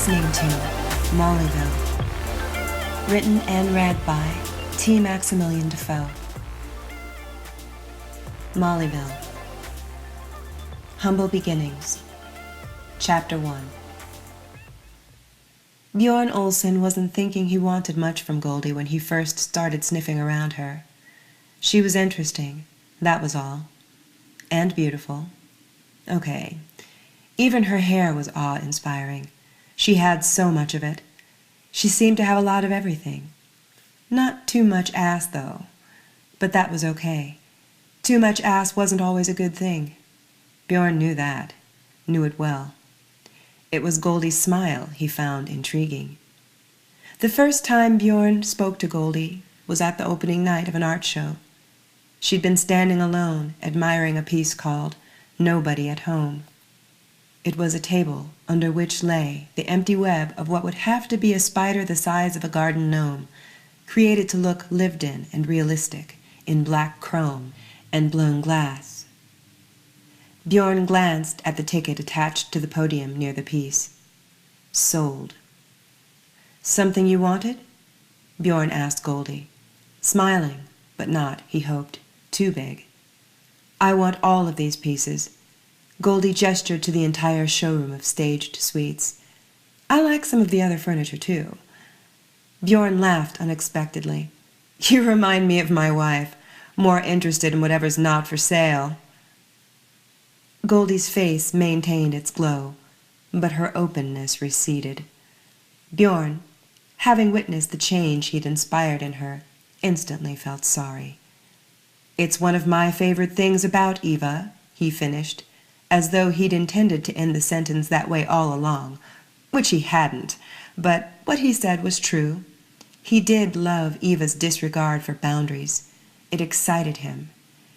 listening to Mollyville, written and read by T. Maximilian Defoe. Mollyville, Humble Beginnings, Chapter 1. Bjorn Olsen wasn't thinking he wanted much from Goldie when he first started sniffing around her. She was interesting, that was all. And beautiful. Okay. Even her hair was awe-inspiring. She had so much of it. She seemed to have a lot of everything. Not too much ass, though. But that was okay. Too much ass wasn't always a good thing. Bjorn knew that. Knew it well. It was Goldie's smile he found intriguing. The first time Bjorn spoke to Goldie was at the opening night of an art show. She'd been standing alone, admiring a piece called Nobody at Home. It was a table under which lay the empty web of what would have to be a spider the size of a garden gnome, created to look lived in and realistic, in black chrome and blown glass. Bjorn glanced at the ticket attached to the podium near the piece. Sold. Something you wanted? Bjorn asked Goldie, smiling, but not, he hoped, too big. I want all of these pieces. Goldie gestured to the entire showroom of staged suites. I like some of the other furniture, too. Bjorn laughed unexpectedly. You remind me of my wife, more interested in whatever's not for sale. Goldie's face maintained its glow, but her openness receded. Bjorn, having witnessed the change he'd inspired in her, instantly felt sorry. It's one of my favorite things about Eva, he finished, as though he'd intended to end the sentence that way all along, which he hadn't, but what he said was true. He did love Eva's disregard for boundaries. It excited him,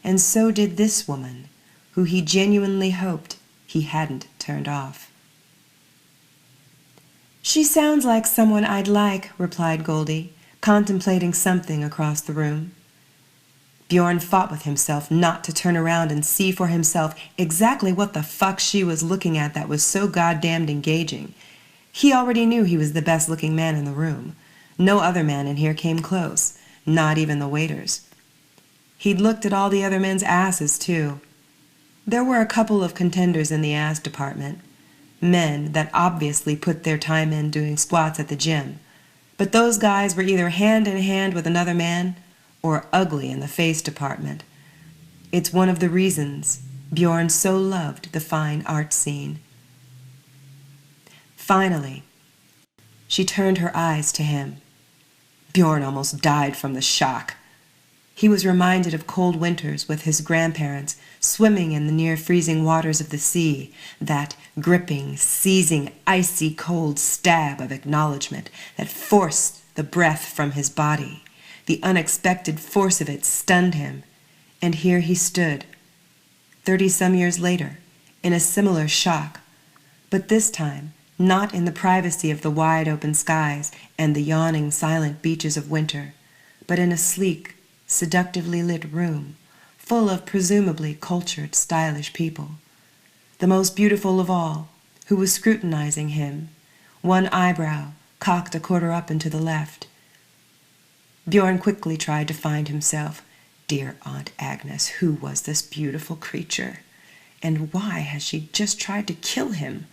and so did this woman, who he genuinely hoped he hadn't turned off. She sounds like someone I'd like, replied Goldie, contemplating something across the room. Bjorn fought with himself not to turn around and see for himself exactly what the fuck she was looking at that was so goddamned engaging. He already knew he was the best-looking man in the room. No other man in here came close, not even the waiters. He'd looked at all the other men's asses, too. There were a couple of contenders in the ass department, men that obviously put their time in doing squats at the gym, but those guys were either hand in hand with another man or ugly in the face department. It's one of the reasons Bjorn so loved the fine art scene. Finally, she turned her eyes to him. Bjorn almost died from the shock. He was reminded of cold winters with his grandparents, swimming in the near-freezing waters of the sea, that gripping, seizing, icy cold stab of acknowledgement that forced the breath from his body. The unexpected force of it stunned him, and here he stood, 30-some years later, in a similar shock, but this time not in the privacy of the wide-open skies and the yawning, silent beaches of winter, but in a sleek, seductively lit room, full of presumably cultured, stylish people. The most beautiful of all, who was scrutinizing him, one eyebrow cocked a quarter up and to the left. Bjorn quickly tried to find himself. Dear Aunt Agnes, who was this beautiful creature? And why has she just tried to kill him?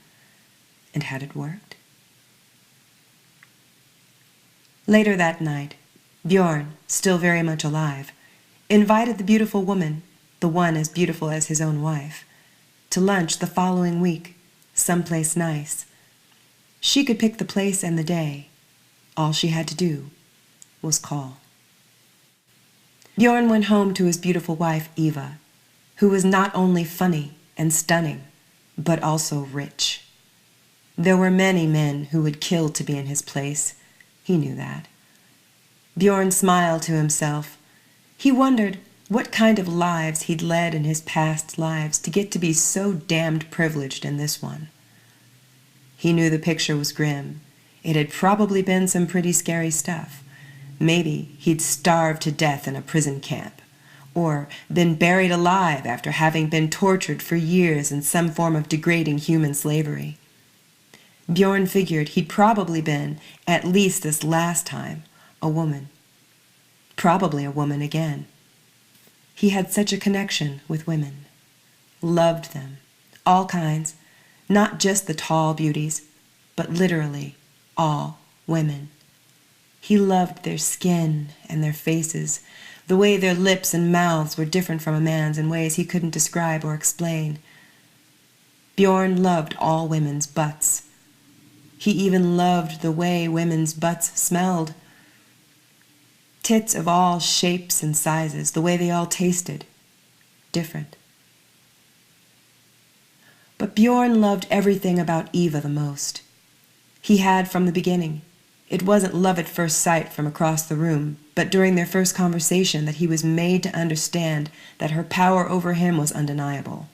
And had it worked? Later that night, Bjorn, still very much alive, invited the beautiful woman, the one as beautiful as his own wife, to lunch the following week, someplace nice. She could pick the place and the day. All she had to do was call. Bjorn went home to his beautiful wife, Eva, who was not only funny and stunning, but also rich. There were many men who would kill to be in his place. He knew that. Bjorn smiled to himself. He wondered what kind of lives he'd led in his past lives to get to be so damned privileged in this one. He knew the picture was grim. It had probably been some pretty scary stuff. Maybe he'd starved to death in a prison camp, or been buried alive after having been tortured for years in some form of degrading human slavery. Bjorn figured he'd probably been, at least this last time, a woman. Probably a woman again. He had such a connection with women. Loved them. All kinds. Not just the tall beauties, but literally all women. He loved their skin and their faces, the way their lips and mouths were different from a man's in ways he couldn't describe or explain. Bjorn loved all women's butts. He even loved the way women's butts smelled. Tits of all shapes and sizes, the way they all tasted. Different. But Bjorn loved everything about Eva the most. He had from the beginning. It wasn't love at first sight from across the room, but during their first conversation that he was made to understand that her power over him was undeniable.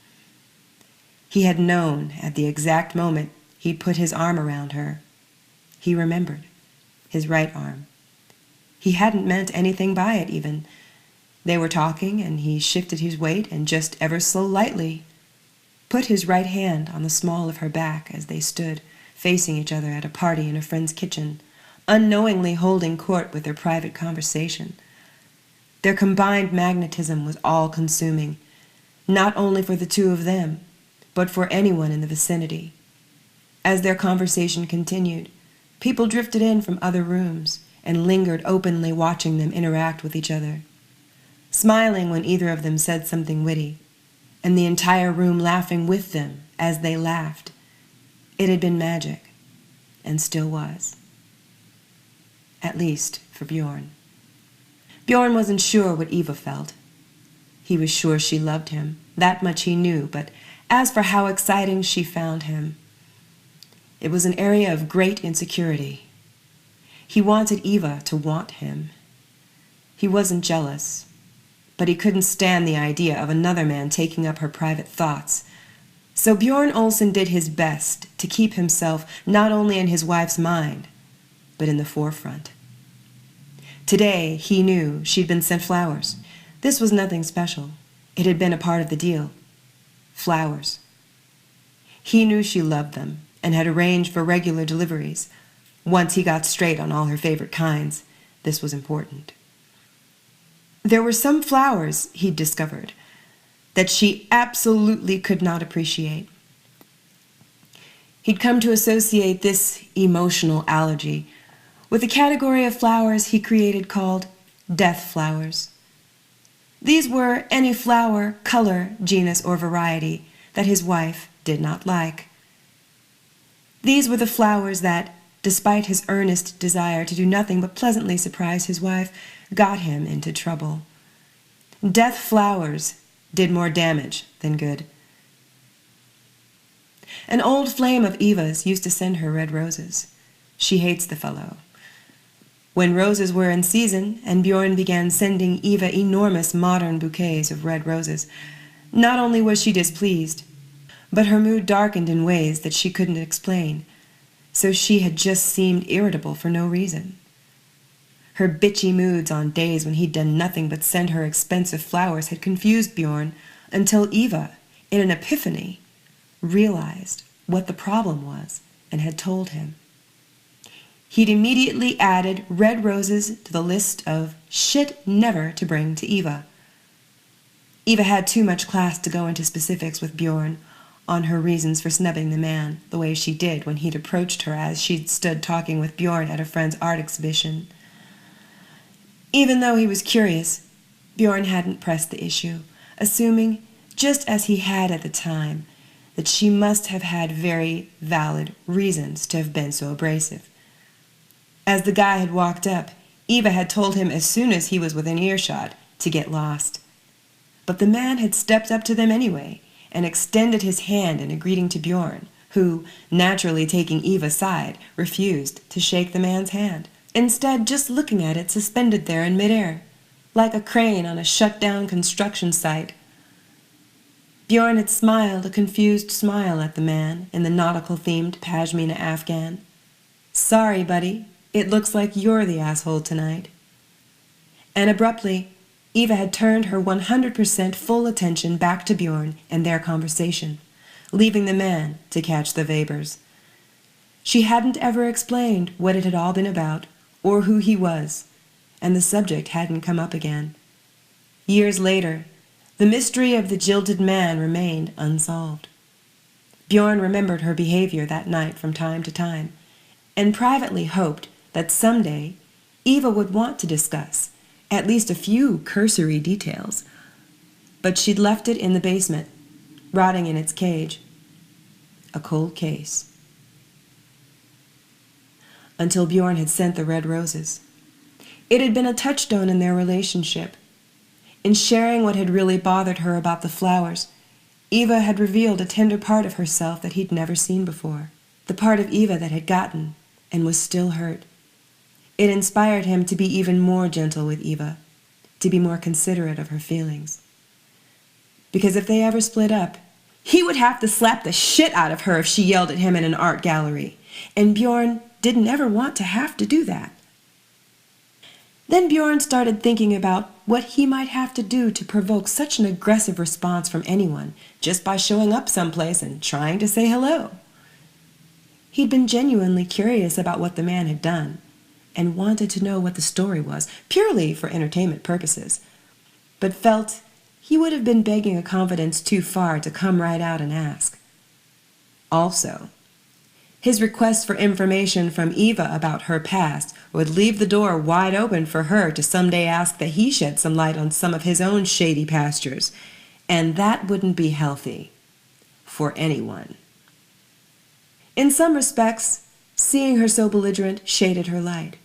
He had known at the exact moment he'd put his arm around her. He remembered. His right arm. He hadn't meant anything by it even. They were talking, and he shifted his weight and just ever so lightly put his right hand on the small of her back as they stood facing each other at a party in a friend's kitchen, unknowingly holding court with their private conversation. Their combined magnetism was all-consuming, not only for the two of them, but for anyone in the vicinity. As their conversation continued, people drifted in from other rooms and lingered openly watching them interact with each other, smiling when either of them said something witty, and the entire room laughing with them as they laughed. It had been magic, and still was. At least for Bjorn. Bjorn wasn't sure what Eva felt. He was sure she loved him, that much he knew, but as for how exciting she found him, it was an area of great insecurity. He wanted Eva to want him. He wasn't jealous, but he couldn't stand the idea of another man taking up her private thoughts. So Bjorn Olsen did his best to keep himself not only in his wife's mind, but in the forefront. Today, he knew she'd been sent flowers. This was nothing special. It had been a part of the deal. Flowers. He knew she loved them and had arranged for regular deliveries. Once he got straight on all her favorite kinds, this was important. There were some flowers, he'd discovered, that she absolutely could not appreciate. He'd come to associate this emotional allergy with a category of flowers he created called death flowers. These were any flower, color, genus, or variety that his wife did not like. These were the flowers that, despite his earnest desire to do nothing but pleasantly surprise his wife, got him into trouble. Death flowers did more damage than good. An old flame of Eva's used to send her red roses. She hates the fellow. When roses were in season and Bjorn began sending Eva enormous modern bouquets of red roses, not only was she displeased, but her mood darkened in ways that she couldn't explain, so she had just seemed irritable for no reason. Her bitchy moods on days when he'd done nothing but send her expensive flowers had confused Bjorn until Eva, in an epiphany, realized what the problem was and had told him. He'd immediately added red roses to the list of shit never to bring to Eva. Eva had too much class to go into specifics with Bjorn on her reasons for snubbing the man the way she did when he'd approached her as she'd stood talking with Bjorn at a friend's art exhibition. Even though he was curious, Bjorn hadn't pressed the issue, assuming, just as he had at the time, that she must have had very valid reasons to have been so abrasive. As the guy had walked up, Eva had told him as soon as he was within earshot to get lost. But the man had stepped up to them anyway and extended his hand in a greeting to Bjorn, who, naturally taking Eva's side, refused to shake the man's hand, instead just looking at it suspended there in midair, like a crane on a shut-down construction site. Bjorn had smiled a confused smile at the man in the nautical-themed pashmina afghan. "Sorry, buddy. It looks like you're the asshole tonight." And abruptly, Eva had turned her 100% full attention back to Bjorn and their conversation, leaving the man to catch the vapors. She hadn't ever explained what it had all been about, or who he was, and the subject hadn't come up again. Years later, the mystery of the jilted man remained unsolved. Bjorn remembered her behavior that night from time to time, and privately hoped that someday Eva would want to discuss at least a few cursory details. But she'd left it in the basement, rotting in its cage. A cold case. Until Bjorn had sent the red roses. It had been a touchstone in their relationship. In sharing what had really bothered her about the flowers, Eva had revealed a tender part of herself that he'd never seen before, the part of Eva that had gotten and was still hurt. It inspired him to be even more gentle with Eva, to be more considerate of her feelings. Because if they ever split up, he would have to slap the shit out of her if she yelled at him in an art gallery, and Bjorn didn't ever want to have to do that. Then Bjorn started thinking about what he might have to do to provoke such an aggressive response from anyone just by showing up someplace and trying to say hello. He'd been genuinely curious about what the man had done and wanted to know what the story was, purely for entertainment purposes, but felt he would have been begging a confidence too far to come right out and ask. Also, his request for information from Eva about her past would leave the door wide open for her to someday ask that he shed some light on some of his own shady pastures, and that wouldn't be healthy for anyone. In some respects, seeing her so belligerent shaded her light.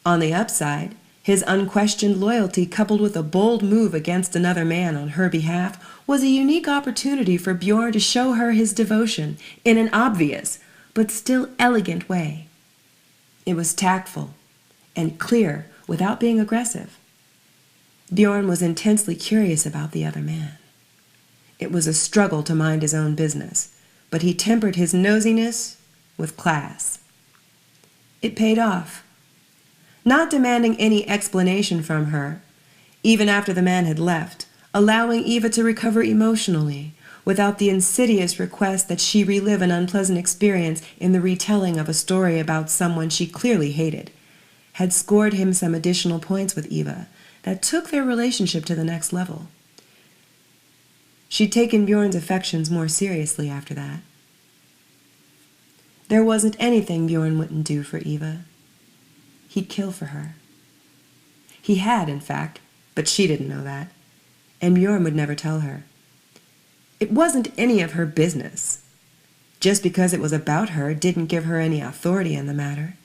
On the upside, his unquestioned loyalty coupled with a bold move against another man on her behalf was a unique opportunity for Bjorn to show her his devotion in an obvious but still elegant way. It was tactful and clear without being aggressive. Bjorn was intensely curious about the other man. It was a struggle to mind his own business, but he tempered his nosiness with class. It paid off. Not demanding any explanation from her, even after the man had left, allowing Eva to recover emotionally, without the insidious request that she relive an unpleasant experience in the retelling of a story about someone she clearly hated, had scored him some additional points with Eva that took their relationship to the next level. She'd taken Bjorn's affections more seriously after that. There wasn't anything Bjorn wouldn't do for Eva. He'd kill for her. He had, in fact, but she didn't know that, and Bjorn would never tell her. It wasn't any of her business. Just because it was about her didn't give her any authority in the matter.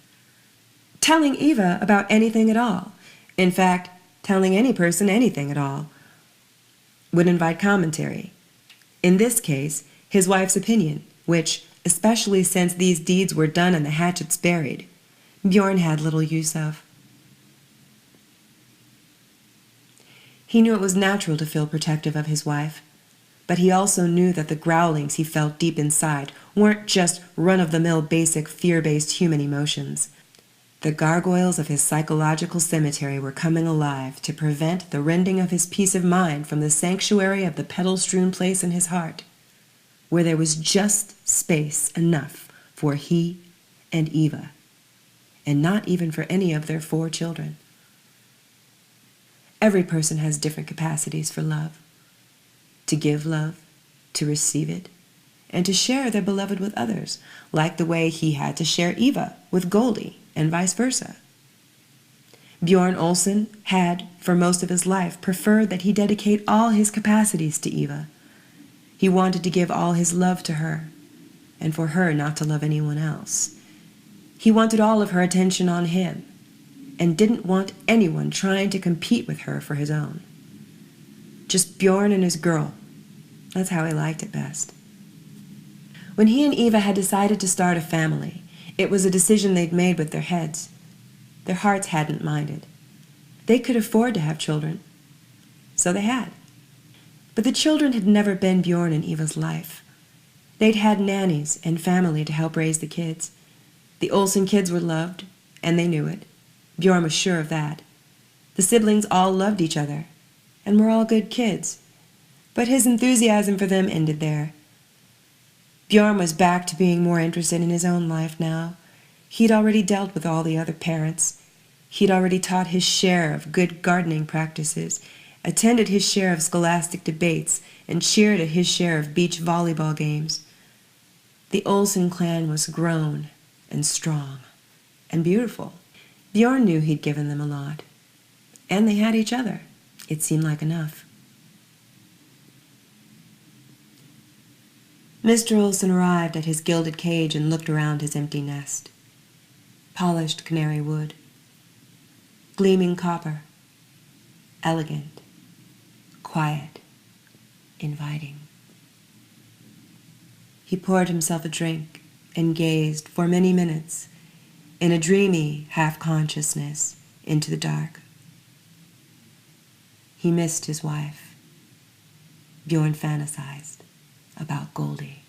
Telling Eva about anything at all, in fact, telling any person anything at all, would invite commentary. In this case, his wife's opinion, which, especially since these deeds were done and the hatchets buried, Bjorn had little use of. He knew it was natural to feel protective of his wife, but he also knew that the growlings he felt deep inside weren't just run-of-the-mill basic fear-based human emotions. The gargoyles of his psychological cemetery were coming alive to prevent the rending of his peace of mind from the sanctuary of the petal-strewn place in his heart, where there was just space enough for he and Eva, and not even for any of their 4 children. Every person has different capacities for love. To give love, to receive it, and to share their beloved with others, like the way he had to share Eva with Goldie, and vice versa. Bjorn Olsen had, for most of his life, preferred that he dedicate all his capacities to Eva. He wanted to give all his love to her, and for her not to love anyone else. He wanted all of her attention on him, and didn't want anyone trying to compete with her for his own. Just Bjorn and his girl. That's how he liked it best. When he and Eva had decided to start a family, it was a decision they'd made with their heads. Their hearts hadn't minded. They could afford to have children, so they had. But the children had never been Bjorn and Eva's life. They'd had nannies and family to help raise the kids. The Olsen kids were loved, and they knew it. Bjorn was sure of that. The siblings all loved each other, and were all good kids, but his enthusiasm for them ended there. Bjorn was back to being more interested in his own life now. He'd already dealt with all the other parents. He'd already taught his share of good gardening practices, attended his share of scholastic debates, and cheered at his share of beach volleyball games. The Olsen clan was grown and strong and beautiful. Bjorn knew he'd given them a lot. And they had each other. It seemed like enough. Mr. Olsen arrived at his gilded cage and looked around his empty nest. Polished canary wood, gleaming copper, elegant, quiet, inviting. He poured himself a drink and gazed for many minutes in a dreamy half-consciousness into the dark. He missed his wife. Bjorn fantasized about Goldie.